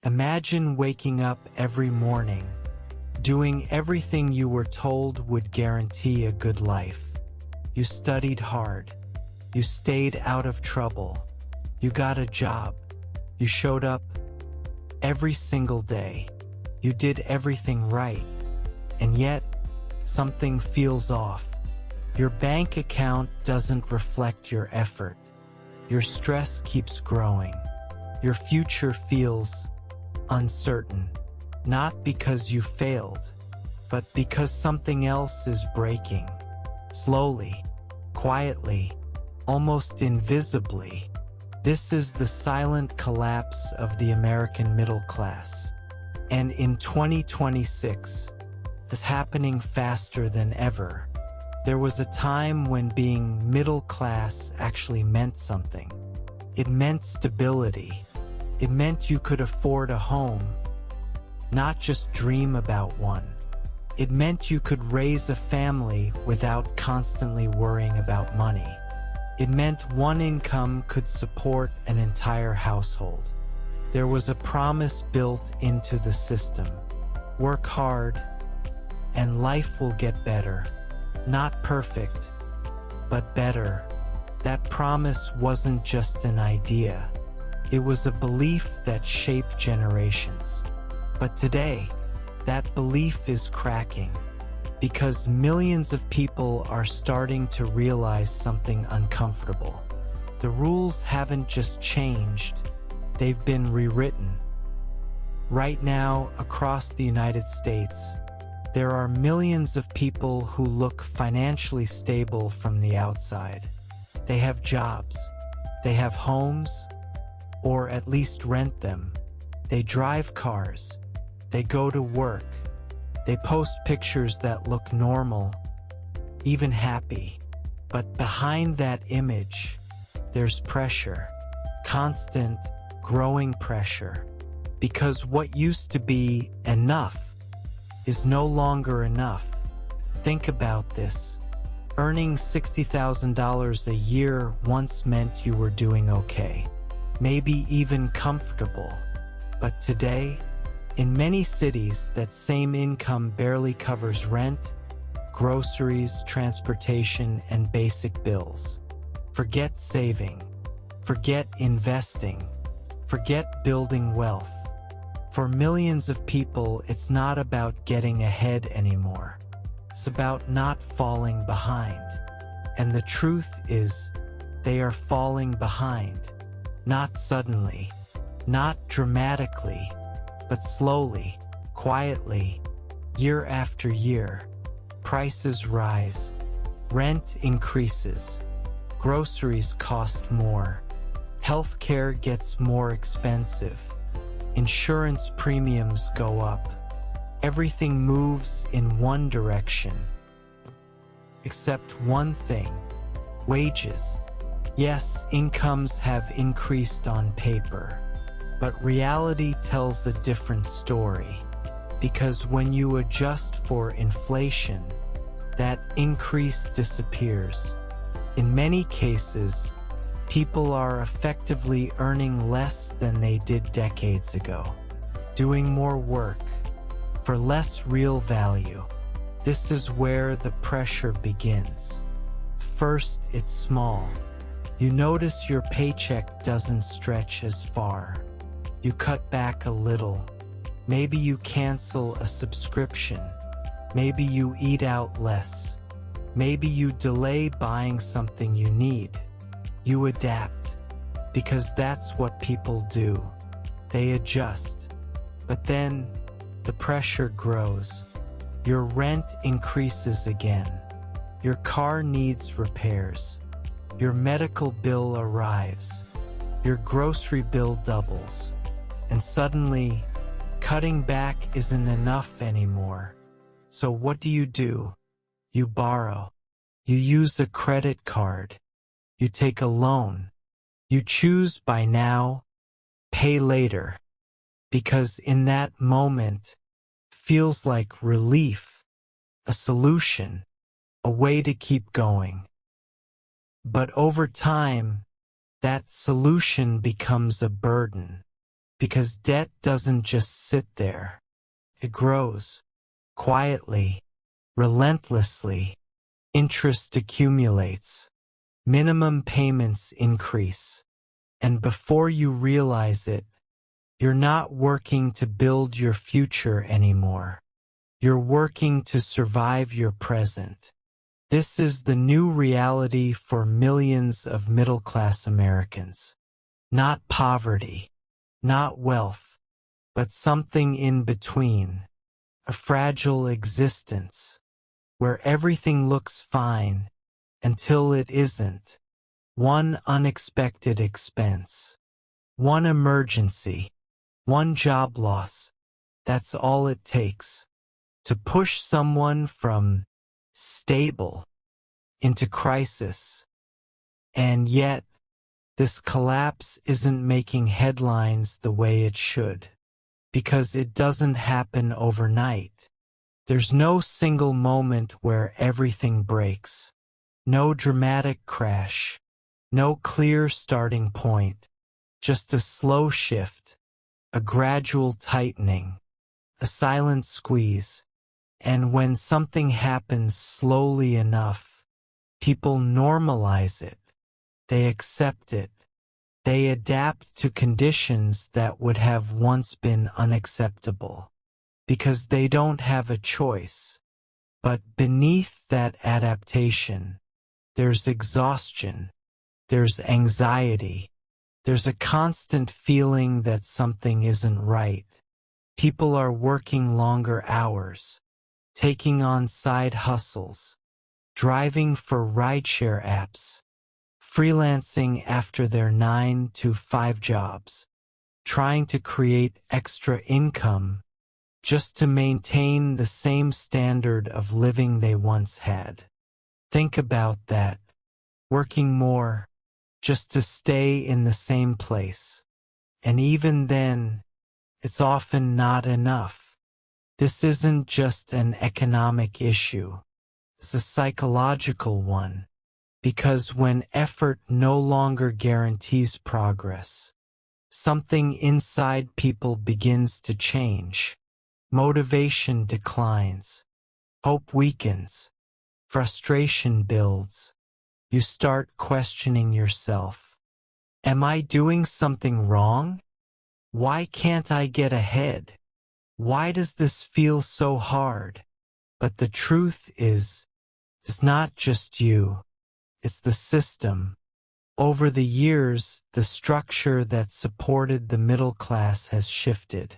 Imagine waking up every morning, doing everything you were told would guarantee a good life. You studied hard. You stayed out of trouble. You got a job. You showed up every single day. You did everything right. And yet, something feels off. Your bank account doesn't reflect your effort. Your stress keeps growing. Your future feels uncertain, not because you failed, but because something else is breaking. Slowly, quietly, almost invisibly. This is the silent collapse of the American middle class. And in 2026, it's happening faster than ever. There was a time when being middle class actually meant something. It meant stability. It meant you could afford a home, not just dream about one. It meant you could raise a family without constantly worrying about money. It meant one income could support an entire household. There was a promise built into the system. Work hard, and life will get better. Not perfect, but better. That promise wasn't just an idea. It was a belief that shaped generations. But today, that belief is cracking because millions of people are starting to realize something uncomfortable. The rules haven't just changed, they've been rewritten. Right now, across the United States, there are millions of people who look financially stable from the outside. They have jobs, they have homes, or at least rent them. They drive cars, they go to work, they post pictures that look normal, even happy. But behind that image, there's pressure, constant, growing pressure. Because what used to be enough is no longer enough. Think about this. Earning $60,000 a year once meant you were doing okay, maybe even comfortable. But today, in many cities, that same income barely covers rent, groceries, transportation, and basic bills. Forget saving. Forget investing. Forget building wealth. For millions of people, it's not about getting ahead anymore. It's about not falling behind. And the truth is, they are falling behind. Not suddenly, not dramatically, but slowly, quietly, year after year. Prices rise, rent increases, groceries cost more, healthcare gets more expensive, insurance premiums go up. Everything moves in one direction, except one thing: wages. Yes, incomes have increased on paper, but reality tells a different story. Because when you adjust for inflation, that increase disappears. In many cases, people are effectively earning less than they did decades ago, doing more work for less real value. This is where the pressure begins. First, it's small. You notice your paycheck doesn't stretch as far. You cut back a little. Maybe you cancel a subscription. Maybe you eat out less. Maybe you delay buying something you need. You adapt, because that's what people do. They adjust. But then, the pressure grows. Your rent increases again. Your car needs repairs. Your medical bill arrives. Your grocery bill doubles. And suddenly, cutting back isn't enough anymore. So what do? You borrow. You use a credit card. You take a loan. You choose buy now, pay later. Because in that moment, feels like relief, a solution, a way to keep going. But over time, that solution becomes a burden. Because debt doesn't just sit there. It grows. Quietly. Relentlessly. Interest accumulates. Minimum payments increase. And before you realize it, you're not working to build your future anymore. You're working to survive your present. This is the new reality for millions of middle-class Americans. Not poverty, not wealth, but something in between. A fragile existence, where everything looks fine until it isn't. One unexpected expense, one emergency, one job loss. That's all it takes to push someone from stable into crisis. And yet, this collapse isn't making headlines the way it should, because it doesn't happen overnight. There's no single moment where everything breaks, no dramatic crash, no clear starting point, just a slow shift, a gradual tightening, a silent squeeze. And when something happens slowly enough, people normalize it. They accept it. They adapt to conditions that would have once been unacceptable, because they don't have a choice. But beneath that adaptation, there's exhaustion, there's anxiety, there's a constant feeling that something isn't right. People are working longer hours, taking on side hustles, driving for rideshare apps, freelancing after their 9-to-5 jobs, trying to create extra income just to maintain the same standard of living they once had. Think about that. Working more just to stay in the same place. And even then, it's often not enough. This isn't just an economic issue. It's a psychological one. Because when effort no longer guarantees progress, something inside people begins to change. Motivation declines. Hope weakens. Frustration builds. You start questioning yourself. Am I doing something wrong? Why can't I get ahead? Why does this feel so hard? But the truth is, it's not just you. It's the system. Over the years, the structure that supported the middle class has shifted.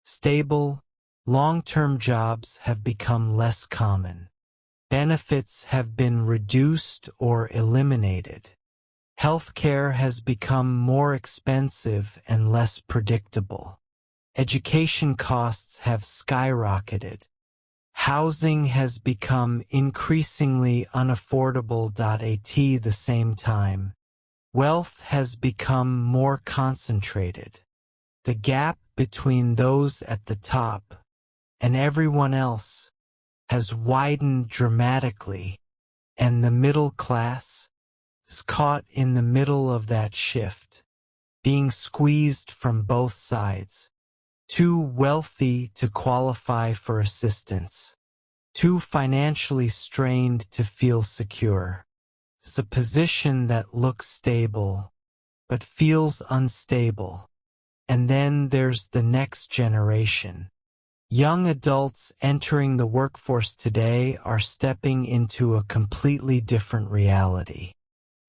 Stable, long-term jobs have become less common. Benefits have been reduced or eliminated. Healthcare has become more expensive and less predictable. Education costs have skyrocketed. Housing has become increasingly unaffordable. At the same time, wealth has become more concentrated. The gap between those at the top and everyone else has widened dramatically, and the middle class is caught in the middle of that shift, being squeezed from both sides. Too wealthy to qualify for assistance, too financially strained to feel secure. It's a position that looks stable, but feels unstable. And then there's the next generation. Young adults entering the workforce today are stepping into a completely different reality.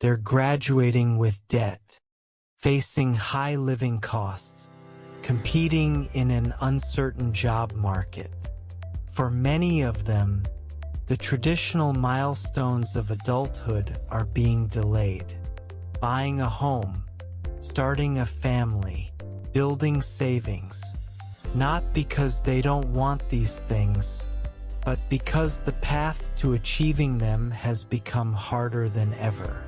They're graduating with debt, facing high living costs, competing in an uncertain job market. For many of them, the traditional milestones of adulthood are being delayed. Buying a home, starting a family, building savings. Not because they don't want these things, but because the path to achieving them has become harder than ever.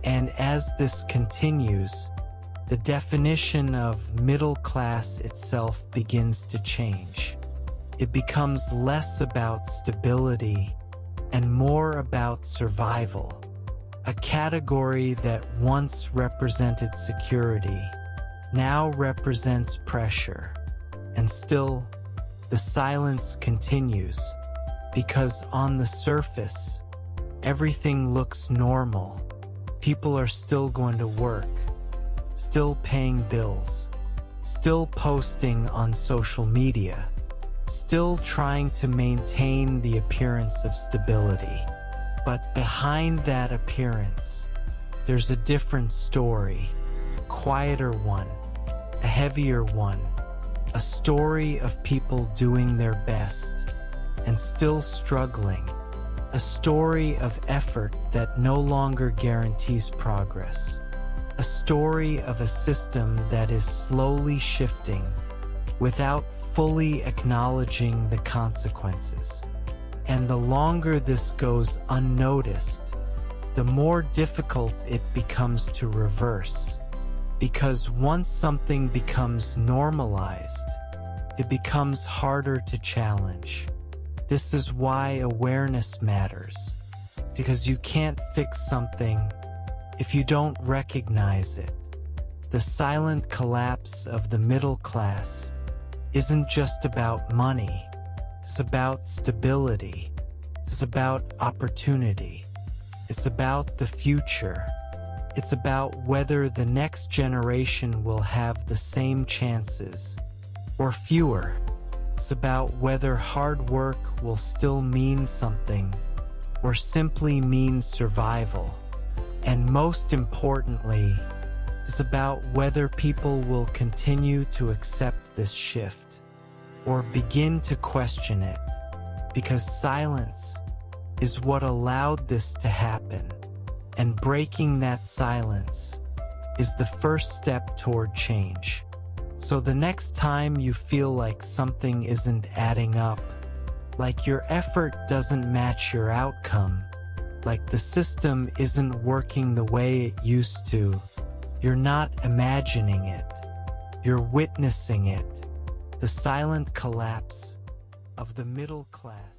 And as this continues, the definition of middle class itself begins to change. It becomes less about stability and more about survival, a category that once represented security now represents pressure. And still, the silence continues, because on the surface, everything looks normal. People are still going to work, still paying bills, still posting on social media, still trying to maintain the appearance of stability. But behind that appearance, there's a different story, a quieter one, a heavier one, a story of people doing their best and still struggling, a story of effort that no longer guarantees progress, a story of a system that is slowly shifting without fully acknowledging the consequences. And the longer this goes unnoticed, the more difficult it becomes to reverse. Because once something becomes normalized, it becomes harder to challenge. This is why awareness matters, because you can't fix something if you don't recognize it. The silent collapse of the middle class isn't just about money. It's about stability. It's about opportunity. It's about the future. It's about whether the next generation will have the same chances or fewer. It's about whether hard work will still mean something or simply mean survival. And most importantly, it's about whether people will continue to accept this shift or begin to question it, because silence is what allowed this to happen, and breaking that silence is the first step toward change. So the next time you feel like something isn't adding up, like your effort doesn't match your outcome, like the system isn't working the way it used to, you're not imagining it, you're witnessing it, the silent collapse of the middle class.